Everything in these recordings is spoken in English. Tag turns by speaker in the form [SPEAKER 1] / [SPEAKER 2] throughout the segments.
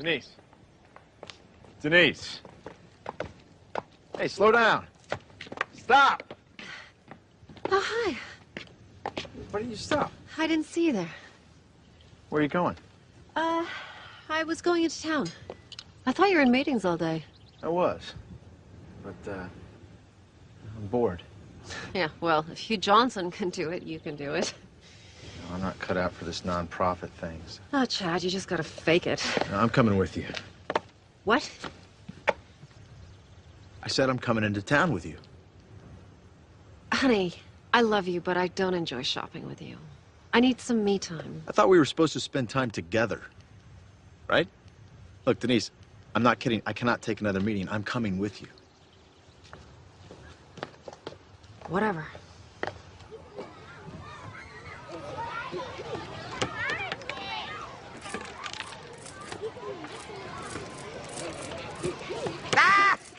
[SPEAKER 1] Denise. Denise. Hey, slow down. Stop!
[SPEAKER 2] Oh, hi.
[SPEAKER 1] Why did you stop?
[SPEAKER 2] I didn't see you there.
[SPEAKER 1] Where are you going?
[SPEAKER 2] I was going into town. I thought you were in meetings all day.
[SPEAKER 1] I was. But, I'm bored.
[SPEAKER 2] Yeah, well, if Hugh Johnson can do it, you can do it.
[SPEAKER 1] No, I'm not cut out for this non-profit thing. So.
[SPEAKER 2] Oh, Chad, you just gotta fake it.
[SPEAKER 1] No, I'm coming with you.
[SPEAKER 2] What?
[SPEAKER 1] I said I'm coming into town with you.
[SPEAKER 2] Honey, I love you, but I don't enjoy shopping with you. I need some me time.
[SPEAKER 1] I thought we were supposed to spend time together. Right? Look, Denise, I'm not kidding. I cannot take another meeting. I'm coming with you.
[SPEAKER 2] Whatever.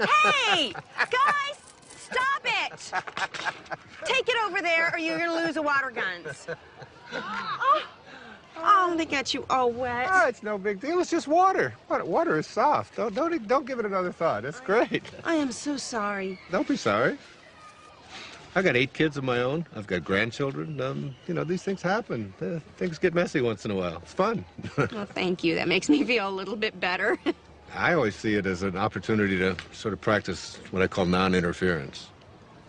[SPEAKER 3] Hey! Guys! Stop it! Take it over there or you're gonna lose the water guns. Oh, they got you all wet.
[SPEAKER 4] Oh, it's no big deal. It's just water. Water is soft. Don't give it another thought. It's great.
[SPEAKER 3] I am so sorry.
[SPEAKER 4] Don't be sorry. I got 8 kids of my own. I've got grandchildren. You know, these things happen. Things get messy once in a while. It's fun.
[SPEAKER 3] Well, thank you. That makes me feel a little bit better.
[SPEAKER 4] I always see it as an opportunity to sort of practice what I call non-interference.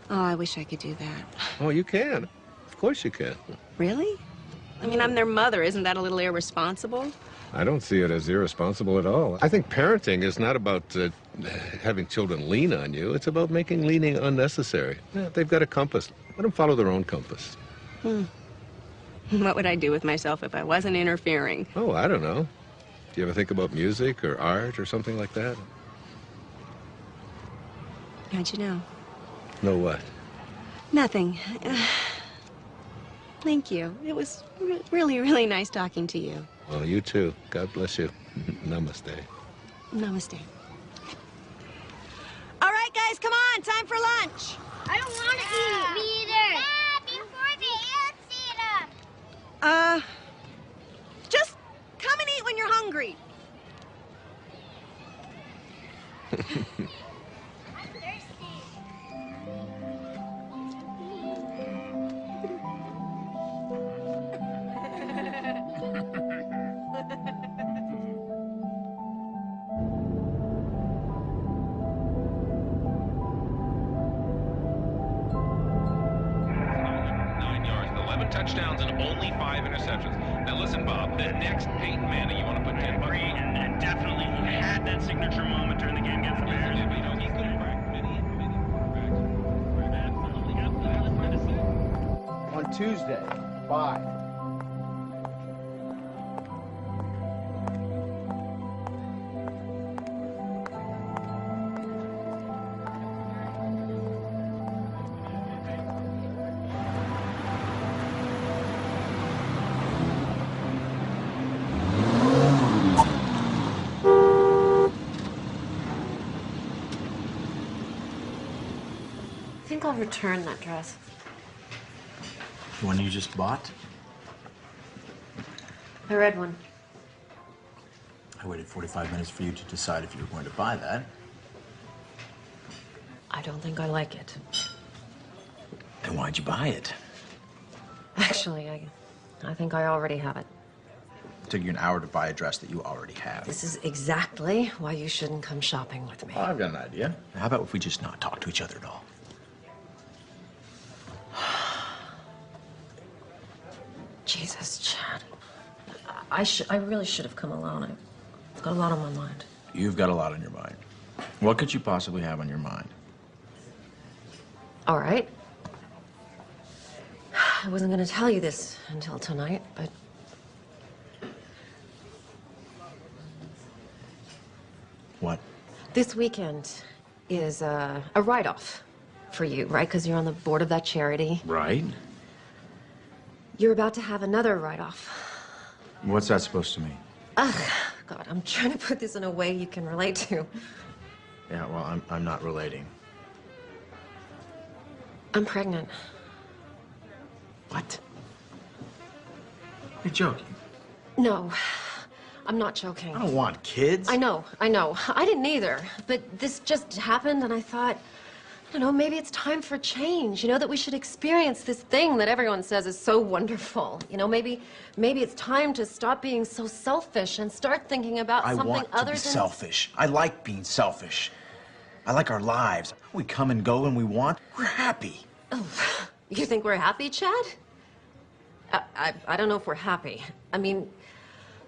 [SPEAKER 3] Oh, I wish I could do that.
[SPEAKER 4] Oh, you can. Of course you can.
[SPEAKER 3] Really? I mean, I'm their mother. Isn't that a little irresponsible?
[SPEAKER 4] I don't see it as irresponsible at all. I think parenting is not about having children lean on you. It's about making leaning unnecessary. Yeah, they've got a compass. Let them follow their own compass.
[SPEAKER 3] What would I do with myself if I wasn't interfering?
[SPEAKER 4] Oh, I don't know. Do you ever think about music or art or something like that?
[SPEAKER 3] How'd you know?
[SPEAKER 4] Know what?
[SPEAKER 3] Nothing. Thank you. It was really, really nice talking to you.
[SPEAKER 4] Well, you too. God bless you. Namaste.
[SPEAKER 3] Namaste. All right, guys, come on. Time for lunch.
[SPEAKER 5] I don't want to eat. Me either. Dad, before the ants eat 'em.
[SPEAKER 3] Just come and eat when you're hungry.
[SPEAKER 5] I'm thirsty.
[SPEAKER 6] Touchdowns and only 5 interceptions. Now listen, Bob, the next Peyton Manning, you want to put 10 bucks on?
[SPEAKER 7] And definitely he had that signature moment during the game against the Bears.
[SPEAKER 6] He could have cracked many quarterbacks.
[SPEAKER 1] On Tuesday, 5.
[SPEAKER 2] I think I'll return that dress.
[SPEAKER 1] The one you just bought?
[SPEAKER 2] The red one.
[SPEAKER 1] I waited 45 minutes for you to decide if you were going to buy that.
[SPEAKER 2] I don't think I like it.
[SPEAKER 1] Then why'd you buy it?
[SPEAKER 2] Actually, I think I already have it.
[SPEAKER 1] It took you an hour to buy a dress that you already have.
[SPEAKER 2] This is exactly why you shouldn't come shopping with me.
[SPEAKER 1] Oh, I've got an idea. How about if we just not talk to each other at all?
[SPEAKER 2] Jesus, Chad. I really should have come alone. I've got a lot on my mind.
[SPEAKER 1] You've got a lot on your mind. What could you possibly have on your mind?
[SPEAKER 2] All right. I wasn't going to tell you this until tonight, but...
[SPEAKER 1] What?
[SPEAKER 2] This weekend is a write-off for you, right? Because you're on the board of that charity.
[SPEAKER 1] Right.
[SPEAKER 2] You're about to have another write-off.
[SPEAKER 1] What's that supposed to mean?
[SPEAKER 2] Ugh, God, I'm trying to put this in a way you can relate to.
[SPEAKER 1] Yeah, well, I'm not relating.
[SPEAKER 2] I'm pregnant.
[SPEAKER 1] What? You're joking.
[SPEAKER 2] No. I'm not joking.
[SPEAKER 1] I don't want kids.
[SPEAKER 2] I know. I didn't either. But this just happened, and I thought, I don't know, maybe it's time for change. You know, that we should experience this thing that everyone says is so wonderful. You know, maybe it's time to stop being so selfish and start thinking about something other than...
[SPEAKER 1] I want to be selfish. I like being selfish. I like our lives. We come and go when we want. We're happy.
[SPEAKER 2] Oh, you think we're happy, Chad? I don't know if we're happy. I mean,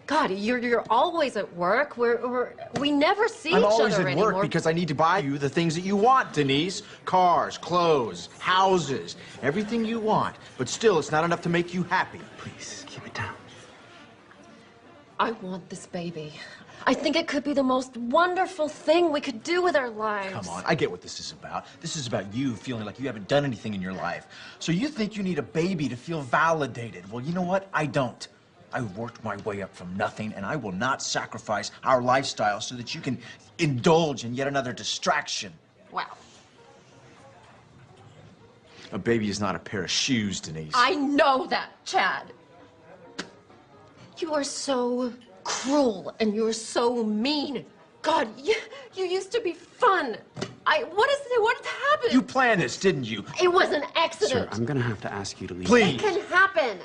[SPEAKER 2] God, you're always at work. We never see each other anymore.
[SPEAKER 1] I'm always at work because I need to buy you the things that you want, Denise. Cars, clothes, houses, everything you want. But still, it's not enough to make you happy. Please, keep it down.
[SPEAKER 2] I want this baby. I think it could be the most wonderful thing we could do with our lives.
[SPEAKER 1] Come on, I get what this is about. This is about you feeling like you haven't done anything in your life. So you think you need a baby to feel validated. Well, you know what? I don't. I worked my way up from nothing, and I will not sacrifice our lifestyle so that you can indulge in yet another distraction.
[SPEAKER 2] Wow.
[SPEAKER 1] A baby is not a pair of shoes, Denise.
[SPEAKER 2] I know that, Chad. You are so cruel, and you're so mean. God, you used to be fun. What happened?
[SPEAKER 1] You planned this, didn't you?
[SPEAKER 2] It was an accident.
[SPEAKER 8] Sir, I'm gonna have to ask you to leave.
[SPEAKER 1] Please.
[SPEAKER 2] It can happen.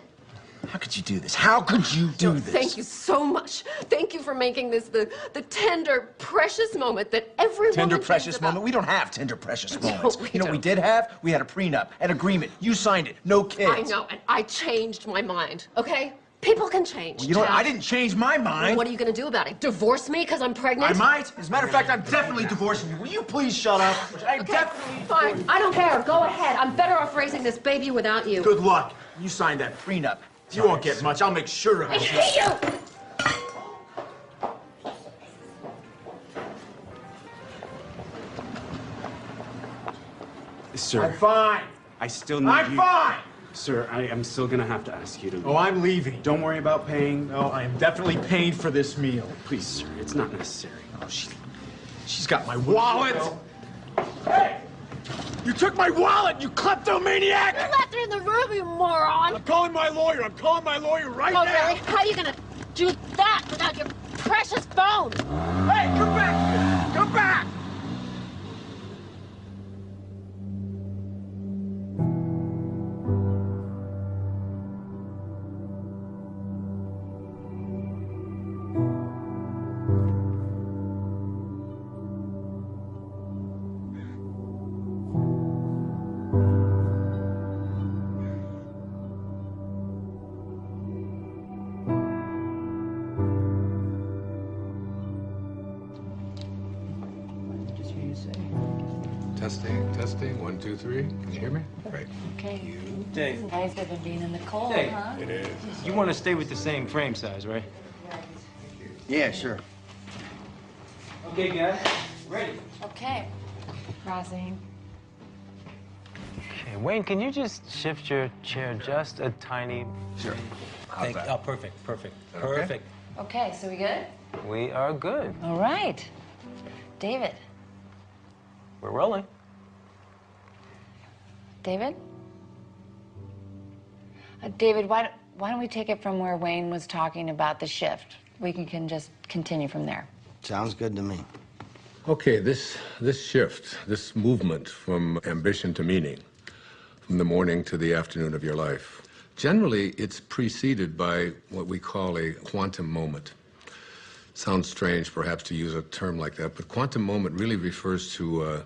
[SPEAKER 1] How could you do this? How could you do this?
[SPEAKER 2] Thank you so much. Thank you for making this the tender, precious moment that every
[SPEAKER 1] Tender,
[SPEAKER 2] woman
[SPEAKER 1] precious
[SPEAKER 2] dreams about.
[SPEAKER 1] moment? We don't have tender, precious
[SPEAKER 2] No,
[SPEAKER 1] moments.
[SPEAKER 2] we
[SPEAKER 1] You know what we
[SPEAKER 2] don't.
[SPEAKER 1] did have? We had a prenup, an agreement. You signed it. No kids.
[SPEAKER 2] I know, and I changed my mind, okay? People can change.
[SPEAKER 1] Well, you know what?
[SPEAKER 2] Chad.
[SPEAKER 1] I didn't change my mind.
[SPEAKER 2] What are you gonna do about it? Divorce me because I'm pregnant?
[SPEAKER 1] I might. As a matter of fact, I'm definitely divorcing you. Will you please shut up? I'm
[SPEAKER 2] Okay,
[SPEAKER 1] definitely
[SPEAKER 2] fine. I don't care. Go ahead. I'm better off raising this baby without you.
[SPEAKER 1] Good luck. You signed that prenup. You won't get much. I'll make sure of
[SPEAKER 2] I
[SPEAKER 1] it.
[SPEAKER 2] hate you!
[SPEAKER 8] Sir,
[SPEAKER 1] I'm fine.
[SPEAKER 8] I still need
[SPEAKER 1] I'm
[SPEAKER 8] you.
[SPEAKER 1] fine.
[SPEAKER 8] Sir, I am still gonna have to ask you to leave.
[SPEAKER 1] Oh, I'm leaving.
[SPEAKER 8] Don't worry about paying.
[SPEAKER 1] No, I am definitely paying for this meal.
[SPEAKER 8] Please, sir, it's not necessary.
[SPEAKER 1] Oh, she's got my wallet. Hey! You took my wallet, you kleptomaniac!
[SPEAKER 5] You left her in the room, you moron!
[SPEAKER 1] I'm calling my lawyer. I'm calling my lawyer right
[SPEAKER 5] Oh,
[SPEAKER 1] now.
[SPEAKER 5] really? How are you gonna do that without your precious phone?
[SPEAKER 1] Hey, come back! Come back!
[SPEAKER 4] Testing. 1, 2, 3. Can you hear me? Great.
[SPEAKER 9] Okay.
[SPEAKER 7] Dave,
[SPEAKER 9] Nice of it being in the cold,
[SPEAKER 7] Hey.
[SPEAKER 9] huh?
[SPEAKER 4] It is.
[SPEAKER 7] you want to stay with the same frame size, right?
[SPEAKER 1] Yeah, sure.
[SPEAKER 7] Okay, guys. Ready.
[SPEAKER 9] Okay. Crossing.
[SPEAKER 10] Hey, Wayne, can you just shift your chair just a tiny...
[SPEAKER 1] Sure.
[SPEAKER 10] Thank you. Oh, perfect. Perfect.
[SPEAKER 9] Okay, so we good?
[SPEAKER 10] We are good.
[SPEAKER 9] All right. David.
[SPEAKER 10] We're rolling.
[SPEAKER 9] David? David, why don't we take it from where Wayne was talking about the shift? We can just continue from there.
[SPEAKER 11] Sounds good to me.
[SPEAKER 4] Okay, this shift, this movement from ambition to meaning, from the morning to the afternoon of your life, generally it's preceded by what we call a quantum moment. Sounds strange, perhaps, to use a term like that, but quantum moment really refers to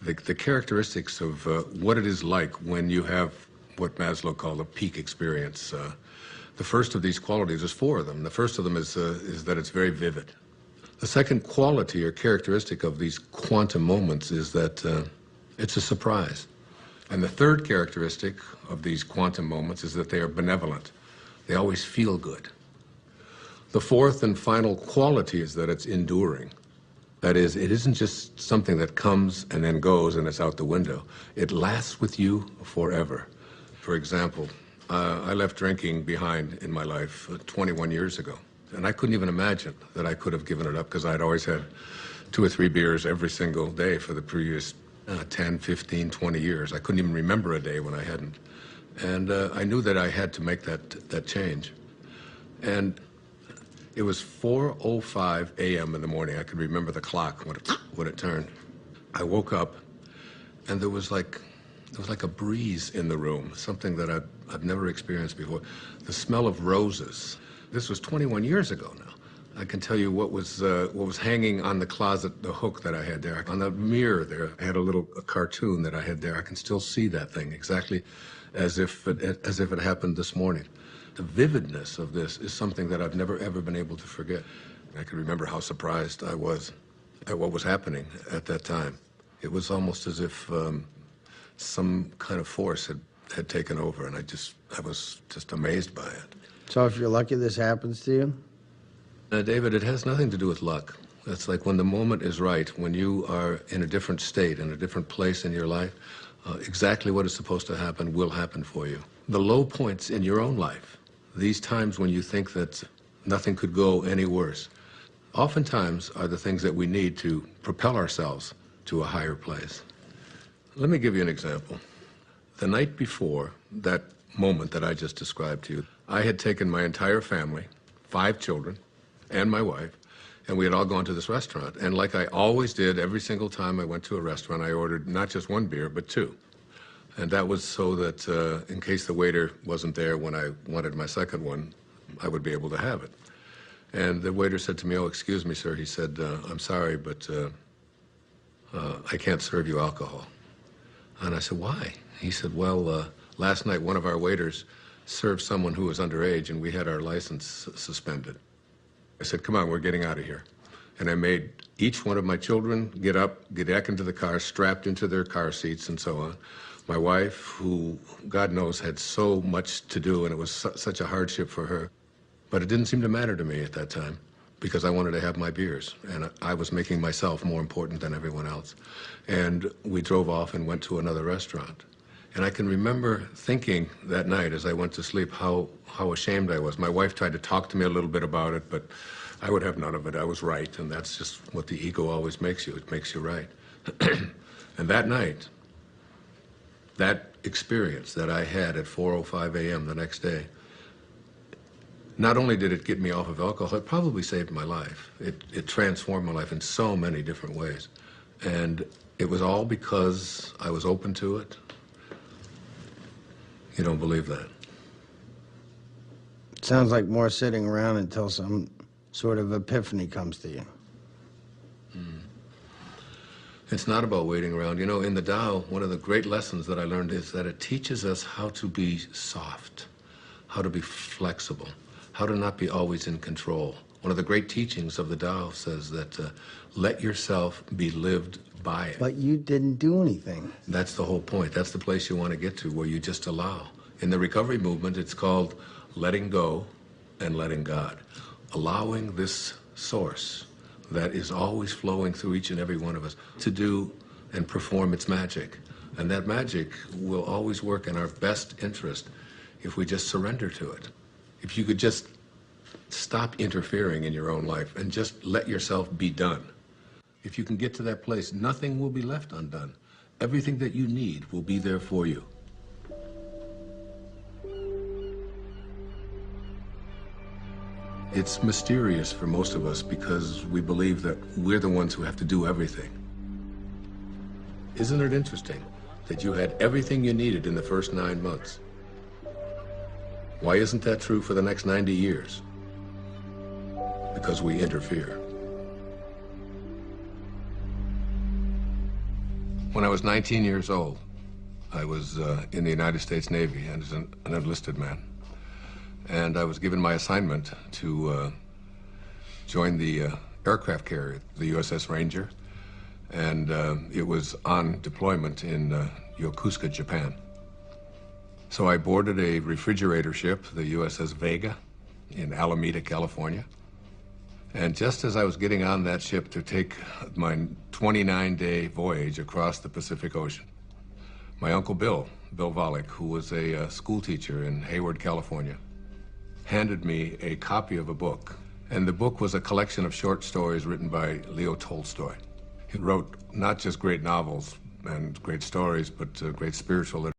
[SPEAKER 4] the characteristics of what it is like when you have what Maslow called a peak experience. The first of these qualities, there's 4 of them. The first of them is that it's very vivid. The second quality or characteristic of these quantum moments is that it's a surprise. And the third characteristic of these quantum moments is that they are benevolent. They always feel good. The fourth and final quality is that it's enduring. That is, it isn't just something that comes and then goes and it's out the window. It lasts with you forever. For example, I left drinking behind in my life 21 years ago. And I couldn't even imagine that I could have given it up because I'd always had 2 or 3 beers every single day for the previous 10, 15, 20 years. I couldn't even remember a day when I hadn't. And I knew that I had to make that change. And It was 4:05 a.m. in the morning. I could remember the clock when it turned. I woke up, and there was like a breeze in the room, something that I've never experienced before. The smell of roses. This was 21 years ago now. I can tell you what was hanging on the closet, the hook that I had there. On the mirror there, I had a cartoon that I had there. I can still see that thing exactly as if it happened this morning. The vividness of this is something that I've never, ever been able to forget. I can remember how surprised I was at what was happening at that time. It was almost as if some kind of force had taken over, and I was just amazed by it.
[SPEAKER 11] So if you're lucky this happens to you?
[SPEAKER 4] David, it has nothing to do with luck. It's like when the moment is right, when you are in a different state, in a different place in your life, exactly what is supposed to happen will happen for you. The low points in your own life, these times when you think that nothing could go any worse, oftentimes are the things that we need to propel ourselves to a higher place. Let me give you an example. The night before that moment that I just described to you, I had taken my entire family, 5 children, and my wife, and we had all gone to this restaurant. And like I always did, every single time I went to a restaurant, I ordered not just 1 beer, but 2. And that was so that in case the waiter wasn't there when I wanted my second one, I would be able to have it. And the waiter said to me, "Oh, excuse me, sir." He said, "I'm sorry, but I can't serve you alcohol." And I said, "Why?" He said, "Well, last night one of our waiters served someone who was underage, and we had our license suspended." I said, "Come on, we're getting out of here." And I made each one of my children get up, get back into the car, strapped into their car seats and so on. My wife, who, God knows, had so much to do, and it was such a hardship for her. But it didn't seem to matter to me at that time, because I wanted to have my beers, and I was making myself more important than everyone else. And we drove off and went to another restaurant. And I can remember thinking that night as I went to sleep how ashamed I was. My wife tried to talk to me a little bit about it, but I would have none of it. I was right, and that's just what the ego always makes you. It makes you right. And that night, that experience that I had at 4:05 a.m. the next day, not only did it get me off of alcohol, it probably saved my life. It transformed my life in so many different ways. And it was all because I was open to it. You don't believe that?
[SPEAKER 11] It sounds like more sitting around until some sort of epiphany comes to you.
[SPEAKER 4] It's not about waiting around. You know, in the Tao, one of the great lessons that I learned is that it teaches us how to be soft, how to be flexible, how to not be always in control. One of the great teachings of the Tao says that let yourself be lived by it.
[SPEAKER 11] But you didn't do anything.
[SPEAKER 4] That's the whole point. That's the place you want to get to, where you just allow. In the recovery movement, it's called letting go and letting God. Allowing this source that is always flowing through each and every one of us to do and perform its magic. And that magic will always work in our best interest if we just surrender to it. If you could just stop interfering in your own life and just let yourself be done. If you can get to that place, nothing will be left undone. Everything that you need will be there for you. It's mysterious for most of us because we believe that we're the ones who have to do everything. Isn't it interesting that you had everything you needed in the first 9 months? Why isn't that true for the next 90 years? Because we interfere. When I was 19 years old, I was in the United States Navy and as an enlisted man. And I was given my assignment to join the aircraft carrier, the USS Ranger. And it was on deployment in Yokosuka, Japan. So I boarded a refrigerator ship, the USS Vega, in Alameda, California. And just as I was getting on that ship to take my 29-day voyage across the Pacific Ocean, my Uncle Bill Volek, who was a school teacher in Hayward, California, handed me a copy of a book. And the book was a collection of short stories written by Leo Tolstoy. He wrote not just great novels and great stories, but great spiritual literature.